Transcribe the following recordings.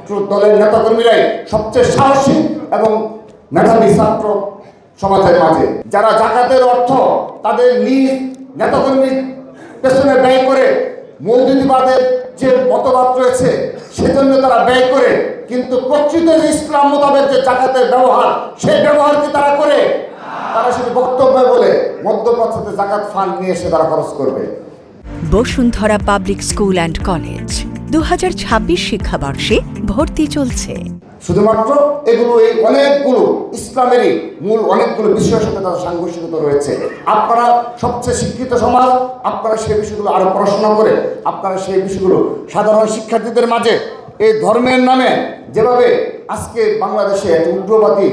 ছাত্র দলের নেতাকর্মীরাই সবচেয়ে সাহসী এবং মেধাবী ছাত্র সমাজের মাঝে। যারা জাকাতের অর্থ তাদের নিজ নেতাকর্মীর পেছনে ব্যয় করে মৌলবাদের যে মতবাদ রয়েছে সেজন্য তারা ব্যয় করে, কিন্তু প্রকৃত ইসলাম মোতাবেক যে জাকাতের ব্যবহার সেই ব্যবহার কি তারা করে? তারা শুধু বক্তব্য বলে মধ্যপ্রাচ্যতে জাকাত ফান্ড নিয়ে এসে তারা খরচ করবে। Bashundhara public school and college 2026 শিক্ষাবর্ষে ভর্তি চলছে। শুধুমাত্র এগুলো এই অনেকগুলো ইসলামেরই মূল অনেকগুলো বিষয়ের সাথে তাদের সাংঘর্ষিকতা রয়েছে। আপনারা সবচেয়ে শিক্ষিত সমাজ, আপনারা সেই বিষয়গুলো আরো পড়াশোনা করে আপনারা সেই বিষয়গুলো সাধারণ শিক্ষার্থীদের মাঝে এই ধর্মের নামে যেভাবে আজকে বাংলাদেশে একটা উগ্রবাদী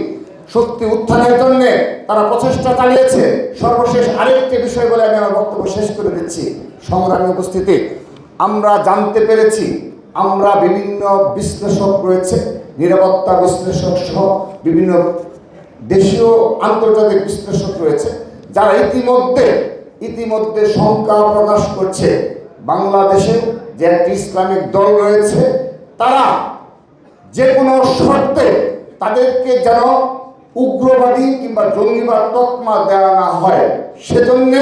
শক্তি উত্থানের জন্য তারা প্রচেষ্টা চালিয়েছে। সর্বশেষ আরেকটি বিষয় বলে আমি আমার বক্তব্য শেষ করে দিচ্ছি। সংগ্রামী উপস্থিতি, আমরা জানতে পেরেছি, আমরা বিভিন্ন বিশ্লেষক রয়েছে, নিরাপত্তা বিশ্লেষক সহ বিভিন্ন দেশীয় আন্তর্জাতিক বিশ্লেষক রয়েছে, যারা ইতিমধ্যে শঙ্কা প্রকাশ করছে বাংলাদেশে যে একটি ইসলামিক দল রয়েছে তারা যে কোনো শর্তে তাদেরকে যেন উগ্রবাদী কিংবা জঙ্গিবাদ তকমা দেওয়া না হয়, সেজন্য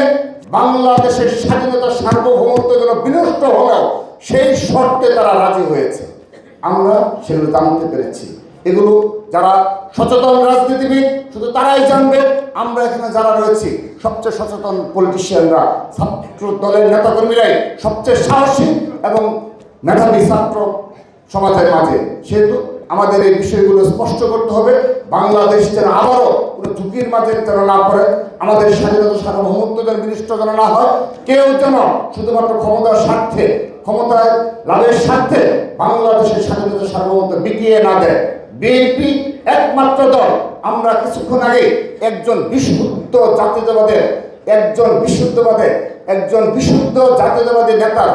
বাংলাদেশের স্বাধীনতা সার্বভৌমত্ব যেন বিনষ্ট হলেও সেই শর্তে তারা রাজি হয়েছে। আমরা সেগুলো জানতে পেরেছি। এগুলো যারা সচেতন রাজনীতিবিদ শুধু তারাই জানবে। আমরা এখানে যারা রয়েছি সবচেয়ে সচেতন পলিটিশিয়ানরা, ছাত্র দলের নেতাকর্মীরাই সবচেয়ে সাহসী এবং মেধাবী ছাত্র সমাজের মাঝে। সেহেতু আমাদের এই বিষয়গুলো স্পষ্ট করতে হবে। বাংলাদেশ যেন আবারও কোনো ঝুঁকির মাঝে যেন না পড়ে, আমাদের স্বাধীনতা সার্বভৌমত্ব যেন বিনষ্ট যেন না হয়, কেউ যেন শুধুমাত্র ক্ষমতার স্বার্থে, ক্ষমতায় লাভের স্বার্থে বাংলাদেশের স্বাধীনতা সার্বভৌমত্ব বিকিয়ে না দেয়। বিএনপি একমাত্র দল। আমরা কিছুক্ষণ আগে একজন বিশুদ্ধ জাতীয়তাবাদী নেতার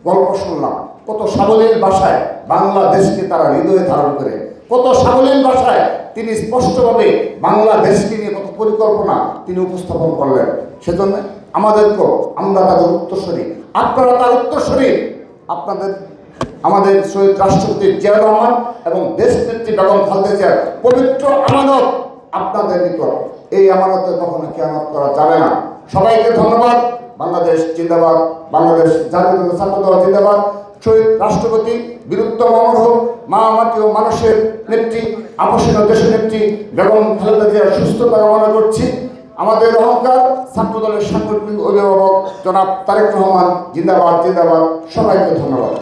গল্প শুনলাম। কত সাবলীল ভাষায় বাংলাদেশকে তারা হৃদয়ে ধারণ করে, কত সাবলীল ভাষায় তিনি স্পষ্টভাবে বাংলাদেশকে নিয়ে কত পরিকল্পনা তিনি উপস্থাপন করলেন। সেজন্য আমাদেরকেও, আমরা তাদের উত্তরসূরি, আপনারা তার উত্তরসূরি। আমাদের শহীদ রাষ্ট্রপতি জিয়া রহমান এবং দেশনেত্রী বেগম খালেদা জিয়ার পবিত্র আমানত আপনাদের নিকট। এই আমানতে কখনো খেয়ানত করা যাবে না। সবাইকে ধন্যবাদ। বাংলাদেশ জিন্দাবাদ, বাংলাদেশ জাতীয় ছাত্র দল জিন্দাবাদ। শহীদ রাষ্ট্রপতি বীরুত্তম অমর হোক। মা মাটি ও মানুষের নেত্রী, আপসীন দেশের নেত্রী বেগম খালেদা জিয়ার সুস্থতা কামনা করছি। আমাদের অহংকার ছাত্র দলের সাংগঠনিক অভিভাবক জনাব তারেক রহমান জিন্দাবাদ, জিন্দাবাদ। সবাইকে ধন্যবাদ।